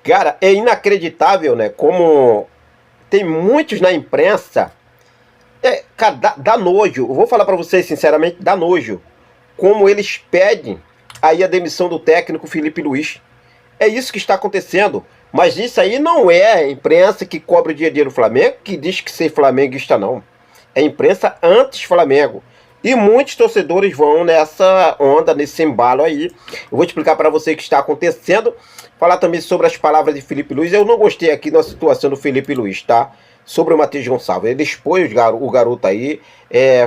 Cara, é inacreditável, né? Como tem muitos na imprensa. Cara, dá nojo. Eu vou falar pra vocês sinceramente, dá nojo. Como eles pedem aí a demissão do técnico Felipe Luiz. É isso que está acontecendo. Mas isso aí não é a imprensa que cobra o dia a dia do Flamengo, que diz que ser flamenguista não. É a imprensa anti-Flamengo. E muitos torcedores vão nessa onda, nesse embalo aí. Eu vou explicar para você o que está acontecendo. Falar também sobre as palavras de Felipe Luiz. Eu não gostei aqui da situação do Felipe Luiz, tá? Sobre o Matheus Gonçalves. Ele expôs o garoto aí,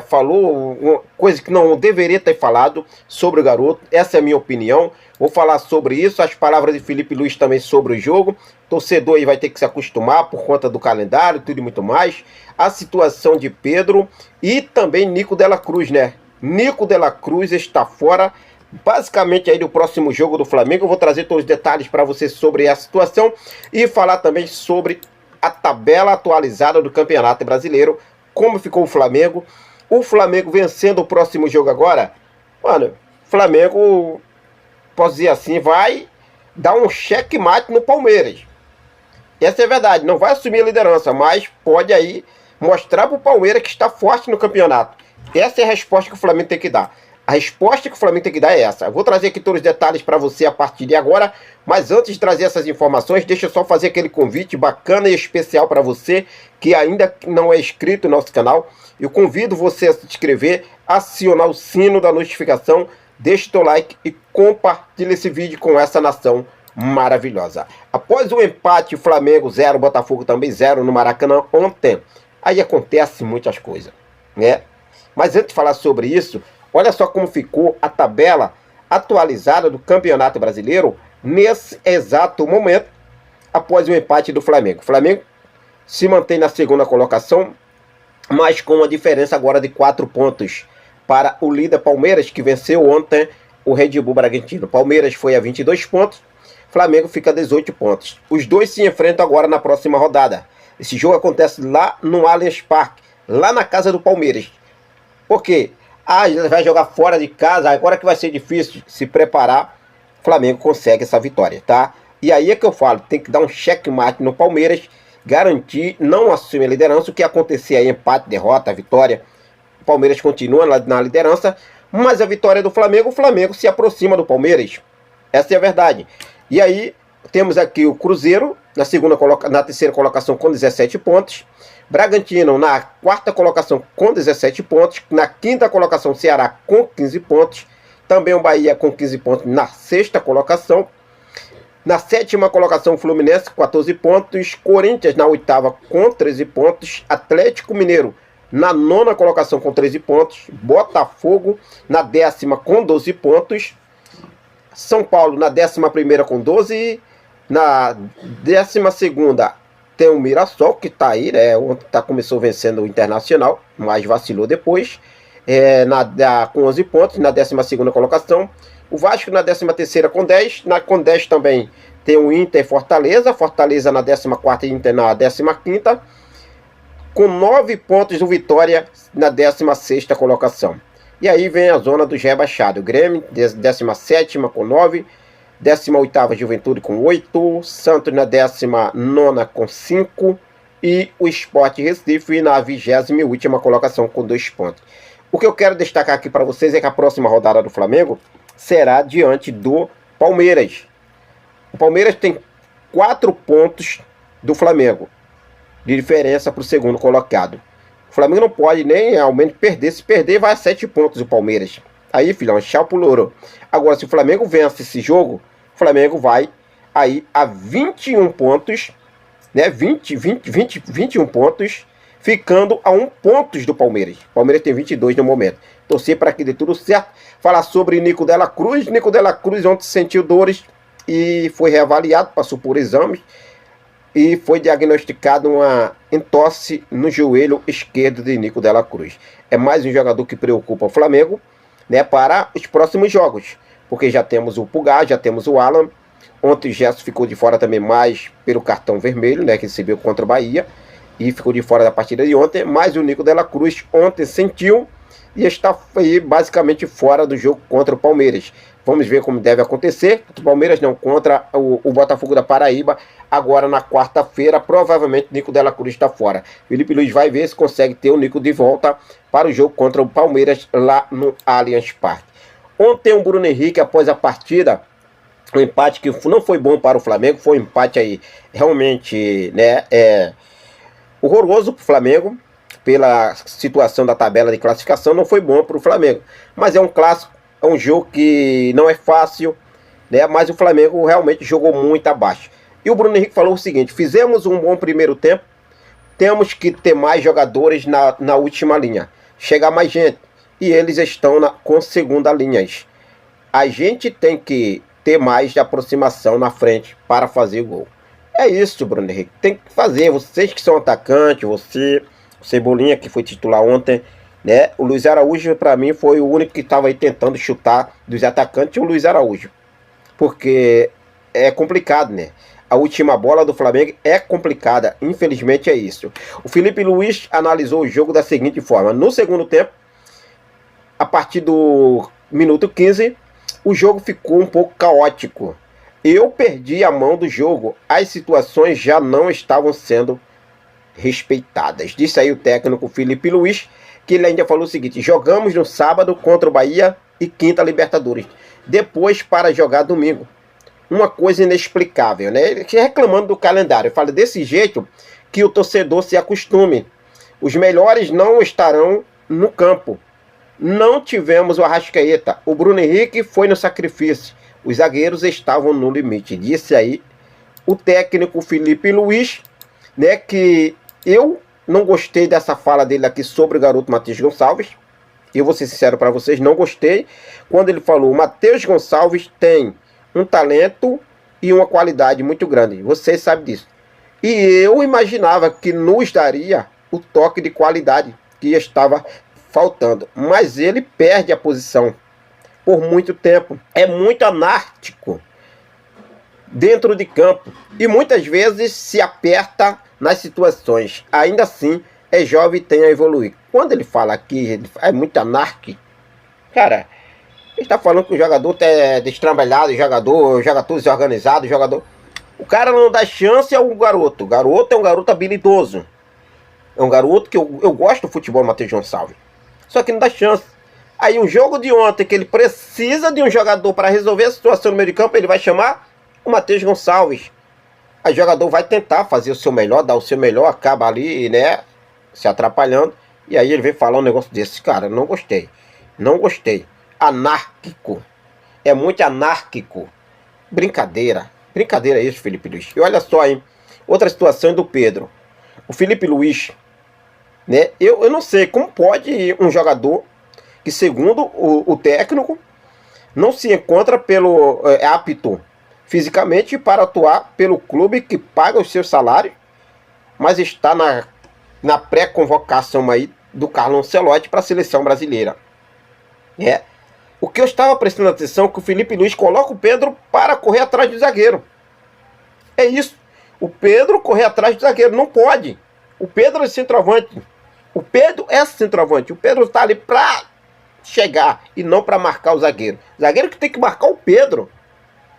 falou uma coisa que não deveria ter falado sobre o garoto. Essa é a minha opinião. Vou falar sobre isso, as palavras de Felipe Luiz também sobre o jogo. Torcedor aí vai ter que se acostumar por conta do calendário, tudo e muito mais. A situação de Pedro e também Nico Dela Cruz, né? Nico Dela Cruz está fora, basicamente aí do próximo jogo do Flamengo. Eu vou trazer todos os detalhes para você sobre essa situação e falar também sobre a tabela atualizada do Campeonato Brasileiro, como ficou o Flamengo. O Flamengo vencendo o próximo jogo agora, mano, Flamengo, posso dizer assim, vai dar um checkmate no Palmeiras. Essa é a verdade, não vai assumir a liderança, mas pode aí mostrar para o Palmeiras que está forte no campeonato. Essa é a resposta que o Flamengo tem que dar. A resposta que o Flamengo tem que dar é essa. Eu vou trazer aqui todos os detalhes para você a partir de agora, mas antes de trazer essas informações, deixa eu só fazer aquele convite bacana e especial para você que ainda não é inscrito no nosso canal. Eu convido você a se inscrever, acionar o sino da notificação, deixe seu like e compartilhe esse vídeo com essa nação maravilhosa. Após o empate, Flamengo 0, Botafogo também 0 no Maracanã ontem, aí acontece muitas coisas, né? Mas antes de falar sobre isso, olha só como ficou a tabela atualizada do Campeonato Brasileiro nesse exato momento, após o empate do Flamengo. O Flamengo se mantém na segunda colocação, mas com uma diferença agora de 4 pontos para o líder Palmeiras, que venceu ontem o Red Bull Bragantino. Palmeiras foi a 22 pontos, Flamengo fica a 18 pontos. Os dois se enfrentam agora na próxima rodada. Esse jogo acontece lá no Allianz Parque, lá na casa do Palmeiras. Por quê? Vai jogar fora de casa, agora que vai ser difícil se preparar, o Flamengo consegue essa vitória, tá? E aí é que eu falo, tem que dar um checkmate no Palmeiras, garantir, não assumir a liderança. O que acontecer aí, empate, derrota, vitória, o Palmeiras continua na liderança, mas a vitória do Flamengo, o Flamengo se aproxima do Palmeiras. Essa é a verdade. E aí, temos aqui o Cruzeiro, na terceira colocação com 17 pontos. Bragantino na quarta colocação com 17 pontos. Na quinta colocação, Ceará com 15 pontos. Também o Bahia com 15 pontos na sexta colocação. Na sétima colocação, Fluminense com 14 pontos. Corinthians na oitava com 13 pontos. Atlético Mineiro na nona colocação com 13 pontos. Botafogo na décima com 12 pontos. São Paulo na 11ª com 12. Na 12ª tem o Mirassol, que está aí, né? Ontem começou vencendo o Internacional, mas vacilou depois. Com 11 pontos, na 12ª colocação. O Vasco na 13ª com 10. Com 10 também tem o Inter e Fortaleza. Fortaleza na 14ª e Inter na 15ª. Com 9 pontos do Vitória na 16ª colocação. E aí vem a zona dos rebaixados. O Grêmio, 17ª com 9. 18ª Juventude com 8. Santos na 19ª com 5. E o Sport Recife na 28ª colocação com 2 pontos. O que eu quero destacar aqui para vocês é que a próxima rodada do Flamengo será diante do Palmeiras. O Palmeiras tem 4 pontos do Flamengo de diferença para o segundo colocado. O Flamengo não pode nem ao menos perder. Se perder, vai a 7 pontos o Palmeiras. Aí, filhão, tchau pro louro. Agora, se o Flamengo vence esse jogo, o Flamengo vai aí a 21 pontos, né? 21 pontos, ficando a 1 ponto do Palmeiras. O Palmeiras tem 22 no momento. Torcer para que dê tudo certo. Falar sobre Nico Dela Cruz. Nico Dela Cruz ontem sentiu dores e foi reavaliado, passou por exames. E foi diagnosticado uma entorse no joelho esquerdo de Nico Dela Cruz. É mais um jogador que preocupa o Flamengo, né, para os próximos jogos. Porque já temos o Pulgar, já temos o Alan. Ontem o Gerson ficou de fora também mais pelo cartão vermelho, né, que recebeu contra o Bahia. E ficou de fora da partida de ontem. Mas o Nico Dela Cruz ontem sentiu e está aí basicamente fora do jogo contra o Palmeiras. Vamos ver como deve acontecer. O Palmeiras não, contra o Botafogo da Paraíba. Agora na quarta-feira, provavelmente Nico Dela Cruz está fora. Felipe Luiz vai ver se consegue ter o Nico de volta para o jogo contra o Palmeiras lá no Allianz Parque. Ontem o Bruno Henrique, após a partida, um empate que não foi bom para o Flamengo, foi um empate aí realmente, né, horroroso para o Flamengo, pela situação da tabela de classificação, não foi bom para o Flamengo. Mas é um clássico, é um jogo que não é fácil, né, mas o Flamengo realmente jogou muito abaixo. E o Bruno Henrique falou o seguinte: fizemos um bom primeiro tempo, temos que ter mais jogadores na última linha, chegar mais gente, e eles estão com segunda linhas. A gente tem que ter mais de aproximação na frente para fazer o gol. É isso, Bruno Henrique, tem que fazer. Vocês que são atacantes, você, o Cebolinha que foi titular ontem, né? O Luiz Araújo para mim foi o único que estava aí tentando chutar dos atacantes, o Luiz Araújo, porque é complicado, né? A última bola do Flamengo é complicada, infelizmente é isso. O Felipe Luiz analisou o jogo da seguinte forma: no segundo tempo, a partir do minuto 15, o jogo ficou um pouco caótico. Eu perdi a mão do jogo, as situações já não estavam sendo respeitadas. Disse aí o técnico Felipe Luiz, que ele ainda falou o seguinte: jogamos no sábado contra o Bahia e quinta Libertadores, depois para jogar domingo. Uma coisa inexplicável, né? Ele reclamando do calendário. Fala desse jeito que o torcedor se acostume. Os melhores não estarão no campo. Não tivemos o Arrascaeta. O Bruno Henrique foi no sacrifício. Os zagueiros estavam no limite. Disse aí o técnico Felipe Luiz, né? Que eu não gostei dessa fala dele aqui sobre o garoto Matheus Gonçalves. Eu vou ser sincero para vocês, não gostei. Quando ele falou: o Matheus Gonçalves tem um talento e uma qualidade muito grande. Vocês sabem disso. E eu imaginava que nos daria o toque de qualidade que estava faltando. Mas ele perde a posição por muito tempo. É muito anárquico dentro de campo. E muitas vezes se aperta nas situações. Ainda assim, é jovem e tem a evoluir. Quando ele fala aqui, ele é muito anárquico. Cara, ele está falando que o jogador é destrambelhado, jogador desorganizado, jogador. O cara não dá chance ao garoto. O garoto é um garoto habilidoso. É um garoto que eu gosto do futebol, Matheus Gonçalves. Só que não dá chance. Aí um jogo de ontem que ele precisa de um jogador para resolver a situação no meio de campo, ele vai chamar o Matheus Gonçalves. Aí o jogador vai tentar fazer o seu melhor, dar o seu melhor, acaba ali, né, se atrapalhando. E aí ele vem falar um negócio desse. Cara, não gostei. Não gostei. Anárquico. É muito anárquico. Brincadeira. Brincadeira isso, Felipe Luiz. E olha só, hein. Outra situação do Pedro. O Felipe Luiz, né? Eu não sei como pode um jogador que, segundo o técnico, não se encontra apto fisicamente para atuar pelo clube que paga os seus salários, mas está na pré-convocação aí do Carlo Ancelotti para a seleção brasileira. O que eu estava prestando atenção é que o Felipe Luiz coloca o Pedro para correr atrás do zagueiro. É isso. O Pedro correr atrás do zagueiro. Não pode. O Pedro é centroavante. O Pedro é centroavante. O Pedro está ali para chegar e não para marcar o zagueiro. O zagueiro que tem que marcar o Pedro.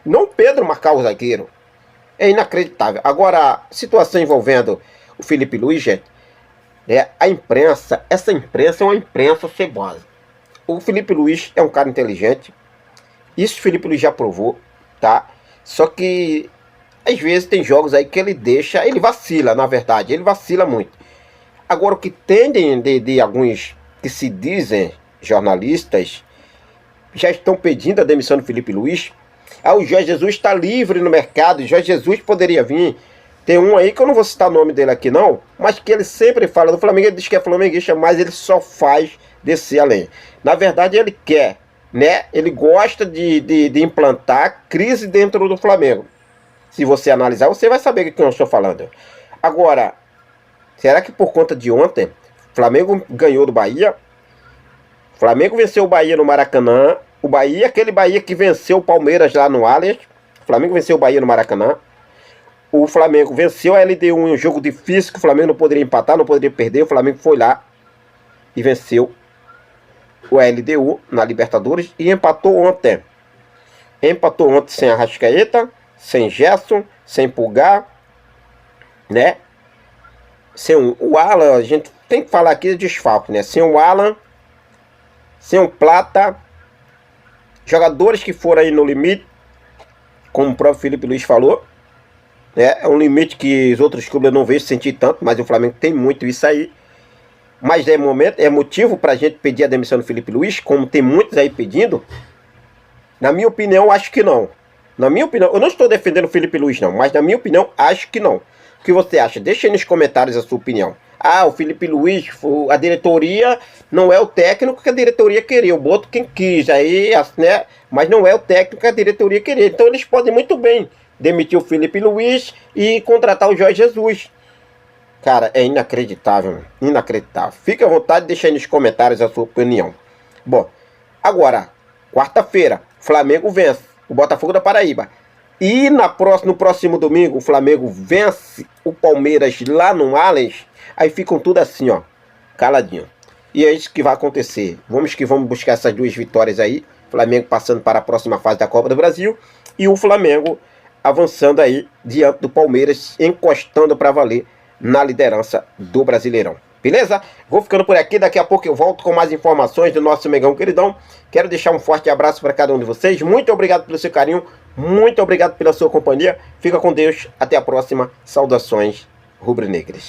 Não o Pedro marcar o zagueiro. É inacreditável. Agora, a situação envolvendo o Felipe Luiz, gente, a imprensa, essa imprensa é uma imprensa cebosa. O Felipe Luiz é um cara inteligente. Isso o Felipe Luiz já provou, tá? Só que às vezes tem jogos aí que ele vacila, na verdade. Ele vacila muito. Agora, o que tendem de alguns que se dizem jornalistas, já estão pedindo a demissão do Felipe Luiz. O Jorge Jesus está livre no mercado. O Jorge Jesus poderia vir. Tem um aí que eu não vou citar o nome dele aqui não, mas que ele sempre fala do Flamengo. Ele diz que é flamenguista, mas ele só faz descer além. Na verdade, ele quer, né? Ele gosta de implantar crise dentro do Flamengo. Se você analisar, você vai saber de quem eu estou falando. Agora, será que por conta de ontem, o Flamengo ganhou do Bahia? O Flamengo venceu o Bahia no Maracanã. O Bahia, aquele Bahia que venceu o Palmeiras lá no Allianz. O Flamengo venceu o Bahia no Maracanã. O Flamengo venceu a LDU em um jogo difícil que o Flamengo não poderia empatar, não poderia perder. O Flamengo foi lá e venceu o LDU na Libertadores e empatou ontem. Empatou ontem sem Arrascaeta, sem Gerson, sem Pulgar, né? Sem o Alan, a gente tem que falar aqui de desfalque, né? Sem o Alan, sem o Plata, jogadores que foram aí no limite, como o próprio Felipe Luiz falou, né? É um limite que os outros clubes eu não vejo sentir tanto, mas o Flamengo tem muito isso aí. Mas é motivo pra gente pedir a demissão do Felipe Luiz, como tem muitos aí pedindo? Na minha opinião, acho que não. Na minha opinião, eu não estou defendendo o Felipe Luiz não, mas na minha opinião, acho que não. O que você acha? Deixa aí nos comentários a sua opinião. Ah, o Felipe Luiz, a diretoria não é o técnico que a diretoria queria. Eu boto quem quis aí, né? Mas não é o técnico que a diretoria queria. Então eles podem muito bem demitir o Felipe Luiz e contratar o Jorge Jesus. Cara, é inacreditável, inacreditável. Fique à vontade, deixa aí nos comentários a sua opinião. Bom, agora, quarta-feira, Flamengo vence o Botafogo da Paraíba. E no próximo domingo, o Flamengo vence o Palmeiras lá no Allianz. Aí ficam tudo assim, ó, caladinho. E é isso que vai acontecer. Vamos buscar essas duas vitórias aí. Flamengo passando para a próxima fase da Copa do Brasil. E o Flamengo avançando aí diante do Palmeiras, encostando para valer na liderança do Brasileirão. Beleza? Vou ficando por aqui, daqui a pouco eu volto com mais informações do nosso Mengão queridão. Quero deixar um forte abraço para cada um de vocês. Muito obrigado pelo seu carinho, muito obrigado pela sua companhia. Fica com Deus, até a próxima. Saudações rubro-negras.